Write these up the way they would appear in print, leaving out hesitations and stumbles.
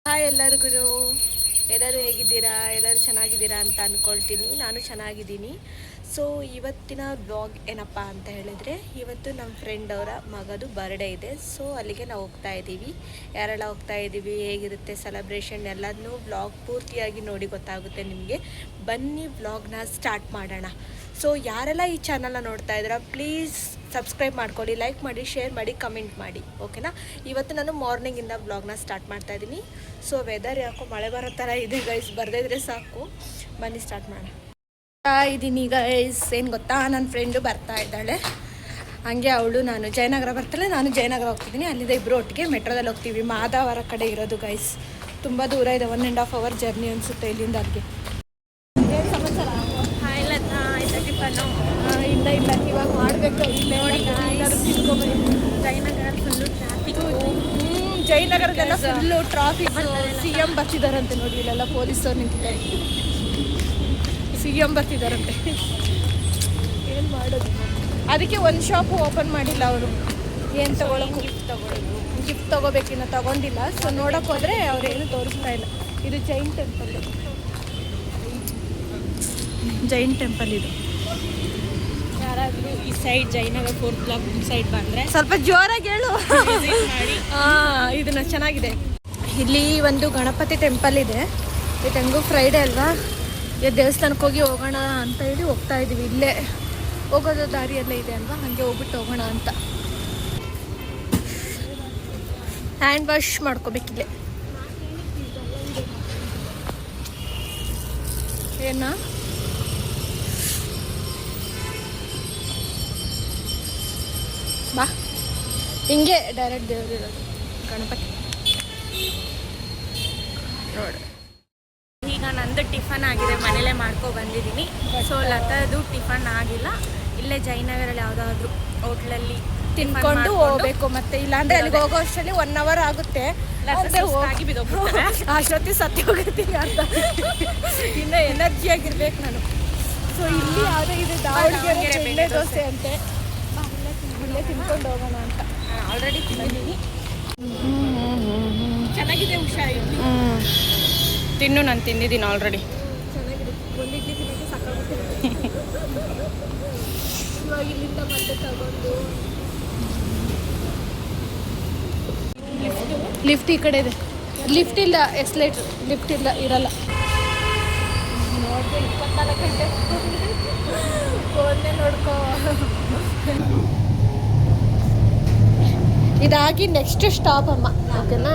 Hi ಎಲ್ಲರಿಗೂ, ಎಲ್ಲರೂ ಹೇಗಿದ್ದೀರಾ? ಎಲ್ಲರೂ ಚೆನ್ನಾಗಿದ್ದೀರಾ ಅಂತ ಅಂದ್ಕೊಳ್ತೀನಿ. ನಾನು ಚೆನ್ನಾಗಿದ್ದೀನಿ. ಸೊ ಇವತ್ತಿನ ಬ್ಲಾಗ್ ಏನಪ್ಪ ಅಂತ ಹೇಳಿದರೆ, ಇವತ್ತು ನಮ್ಮ ಫ್ರೆಂಡ್ ಅವರ ಮಗದು ಬರ್ಡೇ ಇದೆ. ಸೊ ಅಲ್ಲಿಗೆ ನಾವು ಹೋಗ್ತಾ ಇದ್ದೀವಿ. ಯಾರೆಲ್ಲ ಹೋಗ್ತಾ ಇದ್ದೀವಿ, ಹೇಗಿರುತ್ತೆ ಸೆಲೆಬ್ರೇಷನ್ ಎಲ್ಲದನ್ನೂ ಬ್ಲಾಗ್ ಪೂರ್ತಿಯಾಗಿ ನೋಡಿ ಗೊತ್ತಾಗುತ್ತೆ ನಿಮಗೆ. ಬನ್ನಿ ಬ್ಲಾಗ್ನ ಸ್ಟಾರ್ಟ್ ಮಾಡೋಣ. ಸೊ ಯಾರೆಲ್ಲ ಈ ಚಾನಲ್ನ ನೋಡ್ತಾ ಇದ್ದೀರಾ, ಪ್ಲೀಸ್ ಸಬ್ಸ್ಕ್ರೈಬ್ ಮಾಡ್ಕೊಳ್ಳಿ, ಲೈಕ್ ಮಾಡಿ, ಶೇರ್ ಮಾಡಿ, ಕಮೆಂಟ್ ಮಾಡಿ, ಓಕೆನಾ? ಇವತ್ತು ನಾನು ಮಾರ್ನಿಂಗಿಂದ ಬ್ಲಾಗ್ನ ಸ್ಟಾರ್ಟ್ ಮಾಡ್ತಾ ಇದ್ದೀನಿ. ಸೊ ವೆದರ್ ಯಾಕೋ ಮಳೆ ಬರೋ ಥರ ಇದೆ ಗೈಸ್, ಬರದಿದ್ರೆ ಸಾಕು. ಬನ್ನಿ ಸ್ಟಾರ್ಟ್ ಮಾಡೋಣ. ಇದ್ದೀನಿ ಗೈಸ್. ಏನು ಗೊತ್ತಾ, ನನ್ನ ಫ್ರೆಂಡು ಬರ್ತಾ ಇದ್ದಾಳೆ. ಹಾಗೆ ಅವಳು ನಾನು ಜಯನಗರ ಬರ್ತಾಳೆ, ನಾನು ಜಯನಗರ ಹೋಗ್ತಿದ್ದೀನಿ. ಅಲ್ಲಿದೆ ಇಬ್ಬರು ಒಟ್ಟಿಗೆ ಮೆಟ್ರೋದಲ್ಲಿ ಹೋಗ್ತೀವಿ. ಮಾದಾವರ ಕಡೆ ಇರೋದು ಗೈಸ್, ತುಂಬ ದೂರ ಇದೆ. 1.5 hour ಜರ್ನಿ ಅನಿಸುತ್ತೆ ಇಲ್ಲಿಂದ ಅಲ್ಲಿಗೆ. ಏನು ಸಮಾಚಾರ? ಆಯ್ತಾ ಟಿಫನ್ನು? ಇಲ್ಲ ಇವಾಗ ಮಾಡಬೇಕು. ಇಲ್ಲೇ ನೋಡಿ ಜಯನಗರ ಫುಲ್ಲು ಟ್ರಾಫಿಕ್. ಜಯನಗರದೆಲ್ಲ ಫುಲ್ಲು ಟ್ರಾಫಿಕ್. CM ಬರ್ತಿದ್ದಾರಂತೆ ನೋಡಿ, ಇಲ್ಲೆಲ್ಲ ಪೊಲೀಸವ್ರು ನಿಂತಿದ್ದಾರೆ. CM ಬರ್ತಿದ್ದಾರಂತೆ. ಏನು ಮಾಡೋದು? ಅದಕ್ಕೆ ಒಂದು ಶಾಪ್ ಓಪನ್ ಮಾಡಿಲ್ಲ ಅವರು. ಏನು ತಗೊಳ್ಳೋದು? ಗಿಫ್ಟ್ ತೊಗೋಬೇಕಿನ್ನ ತಗೊಂಡಿಲ್ಲ. ಸೊ ನೋಡೋಕೆ ಹೋದರೆ ಅವ್ರೇನು ತೋರಿಸ್ತಾ ಇಲ್ಲ. ಇದು ಜೈನ್ ಟೆಂಪಲ್ ಇದು. ಯಾರಾದರೂ ಈ side Jayanagar 4th block side ಬಂದರೆ ಸ್ವಲ್ಪ ಜೋರಾಗಿ ಹೇಳು. ಇದನ್ನ ಚೆನ್ನಾಗಿದೆ. ಇಲ್ಲಿ ಒಂದು ಗಣಪತಿ ಟೆಂಪಲ್ ಇದೆ. ಇದು ಹೆಂಗೂ ಫ್ರೈಡೇ ಅಲ್ವಾ, ಈ ದೇವಸ್ಥಾನಕ್ಕೆ ಹೋಗೋಣ ಅಂತ ಹೇಳಿ ಹೋಗ್ತಾ ಇದ್ದೀವಿ. ಇಲ್ಲೇ ಹೋಗೋದು ದಾರಿಯಲ್ಲೇ ಇದೆ ಅಲ್ವಾ, ಹಾಗೆ ಹೋಗ್ಬಿಟ್ಟು ಹೋಗೋಣ ಅಂತ. ಹ್ಯಾಂಡ್ ವಾಶ್ ಮಾಡ್ಕೋಬೇಕಿಲ್ಲೇ. ಏನ ಬಾ, ಹಿಂಗೆ ಡೈರೆಕ್ಟ್ ದೇವರು ಇರೋದು ಗಣಪತಿ ನೋಡು. ಈಗ ನಂದು ಟಿಫನ್ ಆಗಿದೆ, ಮನೇಲೇ ಮಾಡ್ಕೊ ಬಂದಿದ್ದೀನಿ. ಸೊ ಲತಾದು ಟಿಫನ್ ಆಗಿಲ್ಲ. ಇಲ್ಲೇ ಜಯನಗರಲ್ಲಿ ಯಾವುದಾದ್ರೂ ಹೋಟ್ಲಲ್ಲಿ ತಿನ್ಕೊಂಡು ಹೋಗ್ಬೇಕು. ಮತ್ತೆ ಇಲ್ಲಾಂದ್ರೆ ಅಲ್ಲಿಗೆ ಹೋಗೋ ಅಷ್ಟರಲ್ಲಿ 1 hour ಆಗುತ್ತೆ. ಅಷ್ಟೊತ್ತಿ ಸತ್ಯ ಹೋಗಿರ್ತೀನಿ ಅಂತ. ಇನ್ನೂ ಎನರ್ಜಿಯಾಗಿರ್ಬೇಕು ನಾನು. ಸೊ ಇಲ್ಲಿ ಯಾವುದೇ ಇದೆ ದಾವಣಗೆರೆ ಬೆಣ್ಣೆ ದೋಸೆ ಅಂತೆ, ಇಲ್ಲೇ ತಿನ್ಕೊಂಡು ಹೋಗೋಣ ಅಂತ. ಆಲ್ರೆಡಿ ತಿಂದಿದ್ದೀನಿ, ಚೆನ್ನಾಗಿದೆ. ಹುಷಾರಿರಲಿ. ತಿನ್ನು, ನಾನು ತಿಂದಿದ್ದೀನಿ ಆಲ್ರೆಡಿ. ಚೆನ್ನಾಗಿದೆ. ಒಂದು ಇಡ್ಲಿ ತಿನ್ನೋಕ್ಕೆ ಸಾಕಾಗುತ್ತೆ. ಇವಾಗ ಇಲ್ಲಿಂದ ಮತ್ತೆ ತಗೊಂಡು ಲಿಫ್ಟ್ ಈ ಕಡೆ ಇದೆ. ಲಿಫ್ಟ್ ಇಲ್ಲ, ಎಸ್ಲೇಟರ್ ಲಿಫ್ಟ್ ಇಲ್ಲ, ಇರಲ್ಲ. ನೋಡಿದೆ 24 ಗಂಟೆ ಫೋನ್ನೇ ನೋಡ್ಕೋ. ಇದಾಗಿ ನೆಕ್ಸ್ಟ್ ಸ್ಟಾಪ್ ಅಮ್ಮ, ಓಕೆನಾ?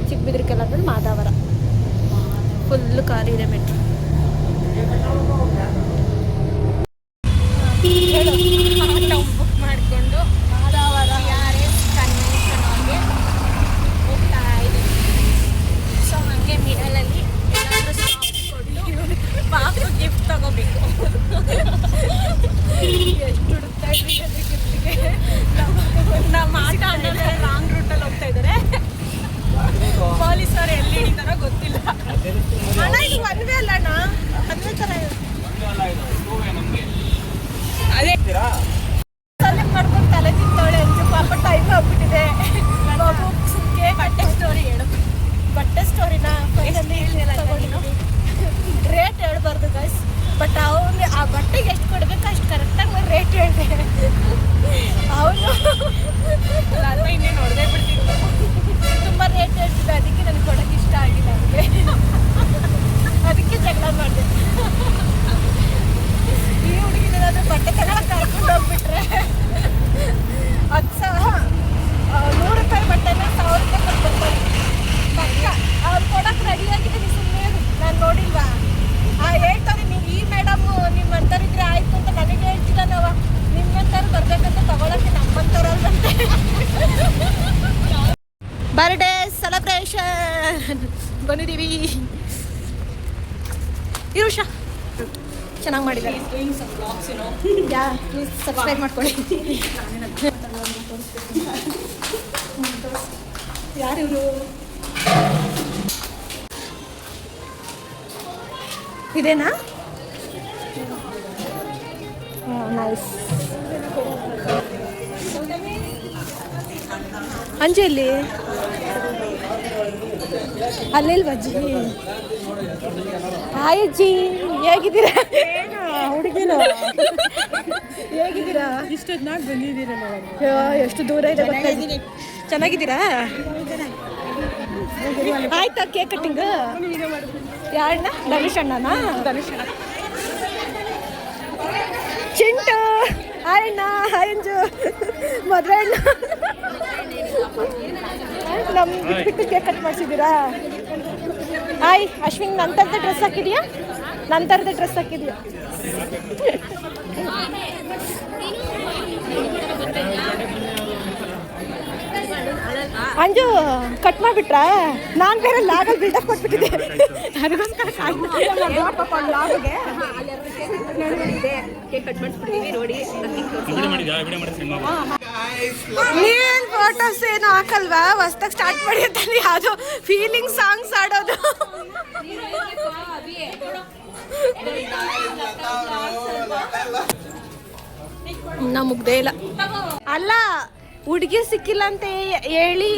ಚಿಕ್ಕಬಿದ್ರಿಕೆಲ್ಲ ಅಂದ್ರೆ ಮಾದಾವರ. ಫುಲ್ಲು ಖಾಲಿ ಇದೆ ಮೆಟ್ರೋ. ಆಟೋ ಬುಕ್ ಮಾಡಿಕೊಂಡು ಮಾದಾವರ RS ಕನ್ವೆನ್ಷನ್ ಅವ್ರಿಗೆ ಹೋಗ್ತಾ ಇದ್ದೀವಿ. ಸೊ ಹಾಗೆ ಮಿಡಲಲ್ಲಿ ಏನಾದರೂ ಸ್ಟಾಪ್ ಕೊಟ್ಟು ಪಾಪು ಗಿಫ್ಟ್ ತಗೋಬೇಕು. ಎಷ್ಟು ಹುಡುಕ್ತಾ ಇದ್ವಿ ಅದ್ರ ಗಿಫ್ಟಿಗೆ. ನಮ್ಮ ಆಟ ಆಡೋದು ರಾಂಗ್ ರೂಟಲ್ಲಿ ಹೋಗ್ತಾ ಇದ್ದಾರೆ. ಪೊಲೀಸರು ಎಲ್ಲಿ ಹಿಡಿತಾರೋ ಗೊತ್ತಿಲ್ಲ. ಅಣ್ಣ ಇದು ಒಂದೇ ಅಲ್ಲ ಅಣ್ಣ, ಒಂದೇ ಥರ ಅದೇ ಸೆಲೆಕ್ಟ್ ಮಾಡ್ಕೊಂಡು ತಲೆ ತಿಂತಾಳೆ ಅಂತ. ಪಾಪ ಟೈಮ್ ಆಗ್ಬಿಟ್ಟಿದೆ. ಸುಮ್ಕೆ ಬಟ್ಟೆ ಸ್ಟೋರಿ ಹೇಳು. ಬಟ್ಟೆ ಸ್ಟೋರಿನ ಫೈನಲಿ ತಗೊಂಡಿದ್ದೀನಿ. ರೇಟ್ ಹೇಳ್ಬಾರ್ದು ಗೈಸ್, ಬಟ್ ಅವನು ಆ ಬಟ್ಟೆಗೆ ಎಷ್ಟು ಕೊಡ್ಬೇಕು ಅಷ್ಟು ಕರೆಕ್ಟಾಗಿ ರೇಟ್ ಹೇಳಿದೆ. ಅವನು ಇನ್ನೇ ನೋಡದೆ ಬಿಡ್ತಿದ್ದೆ, ತುಂಬ ರೇಟ್ ಹೇಳ್ತಿದ್ದೆ. ಅದಕ್ಕೆ ನನಗೆ ಕೊಡೋಕ್ಕೆ ಇಷ್ಟ ಆಗಿಲ್ಲ. ಅದಕ್ಕೆ ಜಗಳ ಮಾಡಿದೆ. ಈ ಹುಡುಗಿನೇನಾದ್ರೂ ಬಟ್ಟೆ ತಗೊಳಕ್ಕೆ ಕರ್ಕೊಂಡು ಹೋಗ್ಬಿಟ್ರೆ 100 ರೂಪಾಯಿ ಬಟ್ಟೆನ 1000 ರೂಪಾಯಿ ಕೊಡ್ತಾರೆ ಪಕ್ಕ. ಅವ್ರು ಕೊಡೋಕೆ ರೆಡಿಯಾಗಿದ್ದೀನಿ. ಸುಮ್ಮನೆ ನಾನು ನೋಡಿಲ್ವಾ ಹೇಳ್ತಾರೆ, ನೀವು ಈ ಮೇಡಮು ನಿಮ್ಮಂಥವ್ರಿದ್ರೆ ಆಯಿತು ಅಂತ ನನಗೆ ಹೇಳ್ತಿಲ್ಲ. ನಾವು ನಿಮ್ಮಂಥವ್ರು ಬರ್ಬೇಕಂತ ತಗೊಳಕ್ಕೆ ನಮ್ಮಂಥವ್ರಲ್ವಂತೆ. ಬರ್ಡೇ ಸೆಲೆಬ್ರೇಷನ್ ಬಂದಿದ್ದೀವಿ. ಇರುಷಾ ಚೆನ್ನಾಗಿ ಮಾಡಿದ್ದಾರೆ. ಪ್ಲೀಸ್ ಸಬ್ಸ್ಕ್ರೈಬ್ ಮಾಡ್ಕೊಳ್ಳಿ. ಯಾರಿವರು? ಇದೇನಾ? ನೈಸ್. ಅಂಜಲಿ ಅಲ್ಲಿಲ್ವ ಅಜ್ಜಿ? ಹಾಯ್ ಅಜ್ಜಿ, ಹೇಗಿದ್ದೀರಾ? ಹುಡುಗಿನ ಹೇಗಿದ್ದೀರಾ? ಇಷ್ಟೊತ್ತಿನಾಗ ಬಂದಿದ್ದೀರಲ್ಲ, ಎಷ್ಟು ದೂರ ಇದೆ ಗೊತ್ತಿದ್ದೀನಿ. ಚೆನ್ನಾಗಿದ್ದೀರಾ? ಆಯ್ತಾ ಕೇಕ್ ಕಟ್ಟಿಂಗ್? ಯಾರಣ್ಣ? ಧನುಷ್ ಅಣ್ಣನಾ? ಧನುಷ್ ಅಣ್ಣ. ಚಿಂಟು ಹಾಯ್ ಅಣ್ಣ. ಹಾಯ್ ಅಂಜು. ಮದುವೆ ಅಣ್ಣ ನಮ್ಗೆ ಬಿಟ್ಟು ಕೇಕ್ ಕಟ್ ಮಾಡಿಸಿದ್ದೀರಾ? ಹಾಯ್ ಅಶ್ವಿನ್, ನಂತರದ ಡ್ರೆಸ್ ಹಾಕಿದ್ಯಾ? ನಂತರದ ಡ್ರೆಸ್ ಹಾಕಿದ್ಯಾ? ಅಂಜು ಕಟ್ ಮಾಡಿಬಿಟ್ರಾ? ನಾನು ಬೇರೆ ಲಾಗಲ್ಲಿ ಬಿಲ್ಡಪ್ ಕೊಟ್ಬಿಟ್ಟಿದ್ದೆ. ನನಗೋಸ್ಕರ ನೀನ್ ಫೋಟೋಸ್ ಏನು ಹಾಕಲ್ವಾ? ಹೊಸ್ದಾಗಿ ಸ್ಟಾರ್ಟ್ ಮಾಡಿ ಅಂತ ಯಾವುದು ಫೀಲಿಂಗ್ ಸಾಂಗ್ಸ್ ಆಡೋದು. ಇನ್ನ ಮುಗ್ದೇ ಇಲ್ಲ. ಅಲ್ಲ, ಹುಡುಗಿ ಸಿಕ್ಕಿಲ್ಲ ಅಂತ ಹೇಳಿ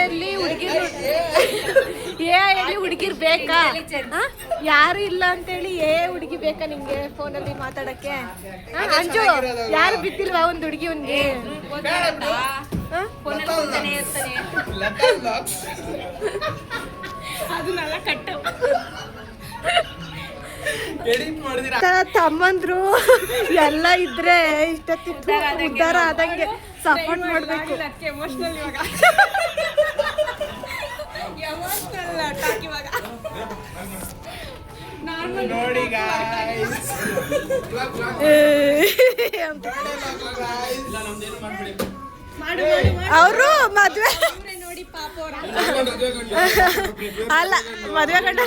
ಅಲ್ಲಿ ಹುಡುಗಿರ್ ಬೇಕಾ? ಯಾರು ಇಲ್ಲ ಅಂತೇಳಿ ಹುಡುಗಿ ಬೇಕಾ ನಿಂಗೆ ಫೋನಲ್ಲಿ ಮಾತಾಡಕ್ಕೆ? ಅಂಜು, ಯಾರು ಬಿದ್ದಿಲ್ವಾ ಒಂದು ಹುಡುಗಿ ಒಂದೇ? ತಮ್ಮಂದ್ರು ಎಲ್ಲ ಇದ್ರೆ ಇಷ್ಟೊತ್ತಿತ್ತು ಉದ್ಧಾರ ಆದಂಗೆ ಸಪೋರ್ಟ್ ಮಾಡ್ಬೇಕು. ಅವರು ಮದ್ವೆ ಅಲ್ಲ, ಮದ್ವೆ ಗಂಡ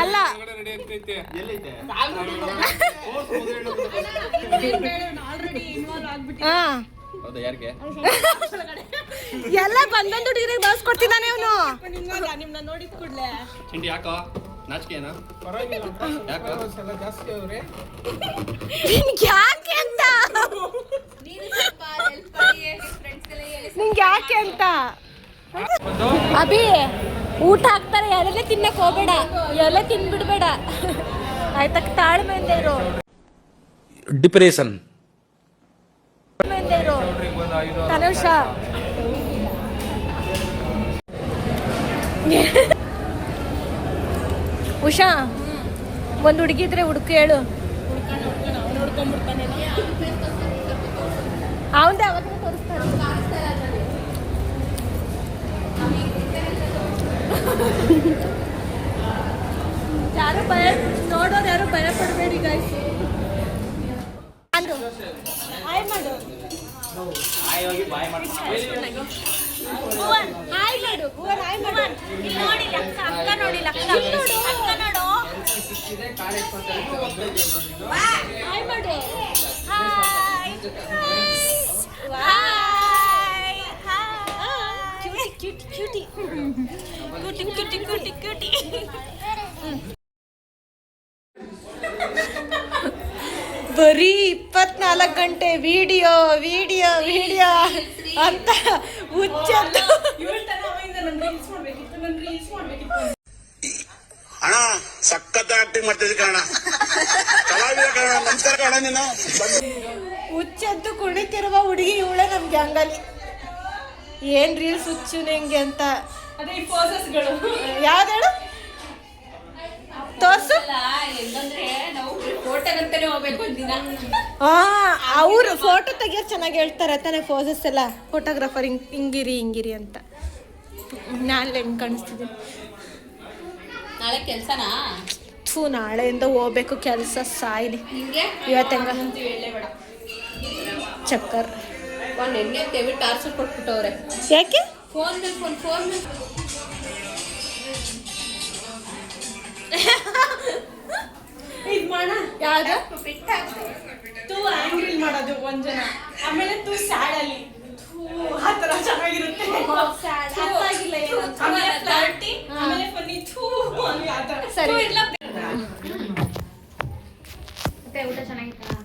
ಅಲ್ಲ. ಎಲ್ಲ ಬಂದೊಂದು ಹುಡುಗಿರಿಗೆ ಬಳಸ್ಕೊಡ್ತಿದ್ದಾನೆ ಅವನು. ನಿಮ್ನ ನೋಡಿದ ಕೂಡ್ಲೆ ಯಾಕೆ ಅಂತ ನಿಂಗೆ ಯಾಕೆ ಅಂತ ಅಭಿ ಊಟ ಹಾಕ್ತಾರೆ, ಎಲೆ ತಿನ್ನಕ್ ಹೋಗ್ಬೇಡ, ಎಲೆ ತಿನ್ಬಿಡ್ಬೇಡ ಆಯ್ತಾ? ತಾಳ್ಮೆಯಿಂದ ಇರು. ಡಿಪ್ರೆಷನ್ ಇರು ತನುಷ. ಉಷಾ, ಒಂದು ಹುಡುಗಿದ್ರೆ ಹುಡುಕು ಹೇಳು. ಅವಂದೇ ಅವಾಗ ತೋರಿಸ್ತಾರೆ. ಯಾರು ನೋಡೋರು ಯಾರು ಭಯ ಪಡಬೇಡಿ ಗಾಯ್ಸ್. ಹಾಯ್ ಮಾಡು, ಹಾಯ್ ಮಾಡು, ಹಾಯ್ ಮಾಡು. ನೋಡಿ ಅಕ್ಕ ನೋಡಿ, ಅಕ್ಕ ನೋಡು, ಹಾಯ್ ಮಾಡು. Hi hi hi. ಕ್ಯೂಟಿ ಬರೀ 24 ಗಂಟೆ ವಿಡಿಯೋ ಅಂತ ಹುಚ್ಚದ್ದು. ಅಣ್ಣ ಸಖತ್ ಆಕ್ಟಿಂಗ್ ಮಾಡ್ತಿದ್ದೆ ಕಣ, ಕಲಾವಿದ ಕಣ, ನಮಸ್ಕಾರ ಕಣ. ನೀನು ಹುಚ್ಚದ್ದು ಕುಣಿತಿರುವ ಹುಡುಗಿ ಇವಳೆ ನಮ್ ಗ್ಯಾಂಗಲ್ಲಿ. ಏನ್ ರೀಲ್ಸ್ ಹುಚ್ಚು ನಿಂಗೆ ಅಂತ. ಯಾವ್ದೇಳು ತೋರ್ಸು. ಅವ್ರು ಫೋಟೋ ತೆಗಿಯೋರು ಚೆನ್ನಾಗಿ ಹೇಳ್ತಾರೆ ತಾನೇ, ಫೋಸಸ್ ಎಲ್ಲ. ಫೋಟೋಗ್ರಾಫರ್ ಹಿಂಗಿರಿ ಅಂತ. ನಾನು ಹೆಂಗ್ ಕಾಣಿಸ್ತಿದ್ದೀನಿ? ನಾಳೆ ಕೆಲ್ಸನಾ? ನಾಳೆಯಿಂದ ಹೋಗ್ಬೇಕು ಕೆಲಸ. ಸಾಯ್ಲಿ ಇವತ್ತೆಂಗ ಚಕ್ಕರ್ ಟಾರ್ಚರ್ ಕೊಟ್ಬಿಟ್ಟವ್ರೆ. ಯಾಕೆ? ಫೋನ್ ಯಾವ್ದು ಆಂಗ್ರಿಲ್ ಮಾಡೋದು ಒಂದ್ ಜನ, ಆಮೇಲೆ ಸ್ಯಾಡಲ್ಲಿ ಆ ತರ ಚೆನ್ನಾಗಿರುತ್ತೆ. ಸರಿ. ಊಟ ಚೆನ್ನಾಗಿತ್ತಾ?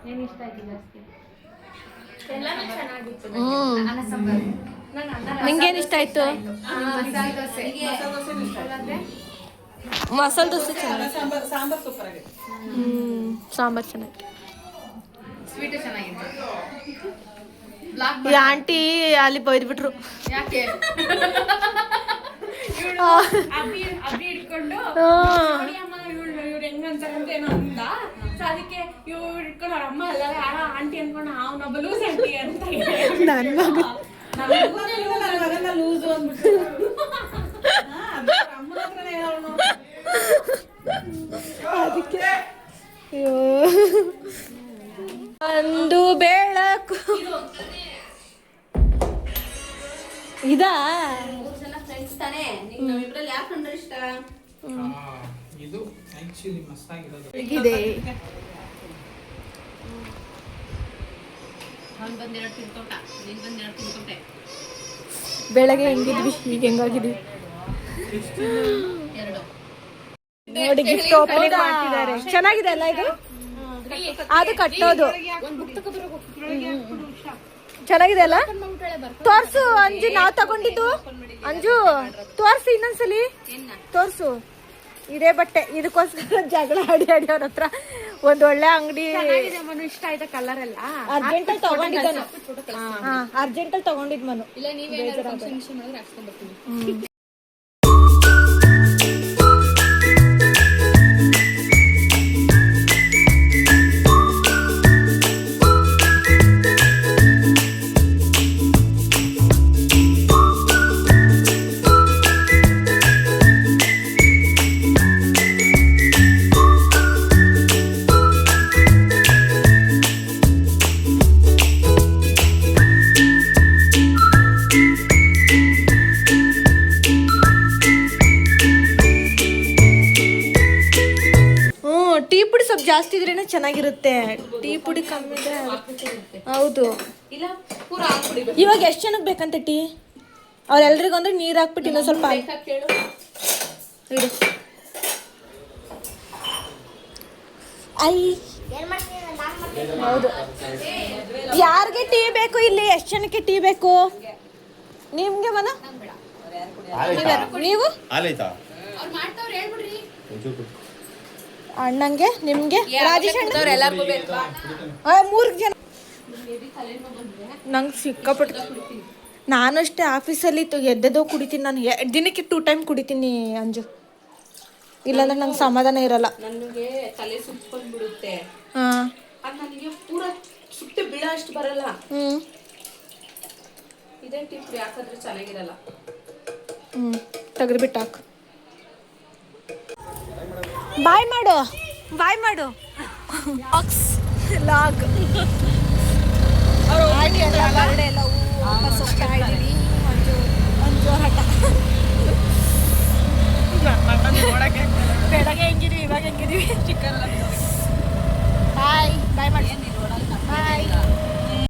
ಏನ್ ಇಷ್ಟ ಆಯ್ತು ಜಾಸ್ತಿ? ನಿಂಗೇನು ಇಷ್ಟ ಆಯ್ತು? ಆಯ್ತು? ಮಸಾಲೆ ದೋಸೆ ಮಸಾಲೆ ದೋಸೆ ಚೆನ್ನಾಗಿ. ಸಾಂಬಾರ್ ಸೂಪರ್ ಆಗಿದೆ. ಸಾಂಬಾರ್ ಚೆನ್ನಾಗಿ. ಸ್ವೀಟ್ ಚೆನ್ನಾಗಿದೆ. ಬ್ಲಾಕ್ ಈ ಆಂಟಿ ಅಲ್ಲಿ ಬೈದ್ಬಿಟ್ರು. ಯಾಕೆ ಅಬ್ಬಿ ಹಿಡ್ಕೊಂಡು ನೋಡಿ ಅಮ್ಮ ಇವ್ರು ಹೆಂಗಂತಾರಂತ ಏನೋ ಅಂದ. ಸೊ ಅದಕ್ಕೆ ಇವ್ರು ಹಿಡ್ಕೊಂಡು ಅವ್ರ ಅಮ್ಮ ಅಲ್ಲ ಯಾರ ಆಂಟಿ ಅನ್ಕೊಂಡು ಅವನೊಬ್ಬ ಲೂಸ್ ಆಂಟಿ ಅಂತ ನನ್ನ ಮಗ ಮಗನ ಲೂಸು ಅಂದ್ಬಿಟ್ಟು ಅಮ್ಮನ ಹತ್ರನೇ ಹೇಳೋನು. ಅದಕ್ಕೆ ಅಯ್ಯೋ ಒಂದು ಬೆಳಕು ಇದಾ ಇದು ಆಕ್ಚುಲಿ ಮಸ್ತಾಗಿರೋದು. ಹೇಗಿದೆ? ಬೆಳಗ್ಗೆ ಹೆಂಗಿದ್ವಿ, ಈಗ ಹೆಂಗಾಗಿದ್ವಿ ನೋಡಿ. ಗಿಫ್ಟ್ ಓಪನಿಂಗ್ ಮಾಡ್ತಿದ್ದಾರೆ. ಚೆನ್ನಾಗಿದೆ ಅಲ್ಲ ಇದು? ಅದು ಕಟ್ಟೋದು ಚೆನ್ನಾಗಿದೆ ಅಲ್ಲ? ತೋರ್ಸು ಅಂಜು, ನಾವ್ ತಗೊಂಡಿದ್ದು. ಅಂಜು ತೋರ್ಸು ಇನ್ನೊಂದ್ಸಲಿ, ತೋರ್ಸು. ಇದೇ ಬಟ್ಟೆ, ಇದಕ್ಕೋಸ್ಕರ ಜಗಳ ಆಡಿ ಅವ್ರ ಹತ್ರ ಒಂದ್ ಒಳ್ಳೆ ಅಂಗಡಿ ಇಷ್ಟ ಆಯ್ತಾ ಕಲರ್ ಎಲ್ಲ? ಅರ್ಜೆಂಟಲ್ಲಿ ತಗೊಂಡಿದ್ದಾನು. ಅರ್ಜೆಂಟಲ್ಲಿ ತಗೊಂಡಿದ್ ಮನು. ಟೀ ಪುಡಿ ಸ್ವಲ್ಪ ಜಾಸ್ತಿ ಇದ್ರೇನೆ ಚೆನ್ನಾಗಿರುತ್ತೆ. ಟೀ ಪುಡಿ ಕಮ್ಮಿ ಇದ್ರೆ ಹೌದು. ಇವಾಗ ಎಷ್ಟು ಜನಕ್ಕೆ ಬೇಕಂತೆ ಟೀ? ಅವ್ರೆಲ್ರಿಗೂ ಅಂದ್ರೆ ನೀರು ಹಾಕ್ಬಿಟ್ಟು ಇನ್ನೊಂದು ಸ್ವಲ್ಪ ಇಡು. ಹೌದು. ಯಾರಿಗೆ ಟೀ ಬೇಕು ಇಲ್ಲಿ? ಎಷ್ಟು ಜನಕ್ಕೆ ಟೀ ಬೇಕು ನಿಮ್ಗೆ? ಮನ ನೀವು ಅಣ್ಣಂಗೆ, ನಿಮ್ಗೆ, ರಾಜೇಶ್ ಅಣ್ಣ, ಎಲ್ಲರಿಗೂ ಬೇಕು. 3 ಜನ. ನಂಗೆ ಸಿಕ್ಕಾಪಟ್ಟು. ನಾನು ಅಷ್ಟೇ ಆಫೀಸಲ್ಲಿ ಎದ್ದೆದೋ ಕುಡಿತೀನಿ. ನಾನು ದಿನಕ್ಕೆ 2 ಟೈಮ್ ಕುಡಿತೀನಿ ಅಂಜು, ಇಲ್ಲಾಂದ್ರೆ ನಂಗೆ ಸಮಾಧಾನ ಇರಲ್ಲ. ನನಗೆ ತಲೆ ಸುತ್ಕೊಂಡ್ಬಿಡುತ್ತೆ. ಹಾ, ಅದು ನನಗೆ ಪೂರಾ ಸುತ್ತೆ ಬೀಳೋ ಅಷ್ಟು ಬರಲ್ಲ. ಇದೇ ಟಿಪ್ ಯಾಕಂದ್ರೆ ಚೆನ್ನಾಗಿರಲ್ಲ. ತೆಗೆದ್ಬಿಟ್ಟು ಹಾಕು. ಬಾಯ್ ಮಾಡು, ಬಾಯ್ ಮಾಡು. ಲಾಗ್ ಬರ್ಡೆ ಎಲ್ಲ ವಾಪಸ್ ಹೋಗ್ತಾ ಇದ್ದೀವಿ. ಮಂಜು ಹಠ. ಬೆಳಗ್ಗೆ ಹೆಂಗಿದೀವಿ, ಇವಾಗ ಹೆಂಗಿದೀವಿ? ಚಿಕನ್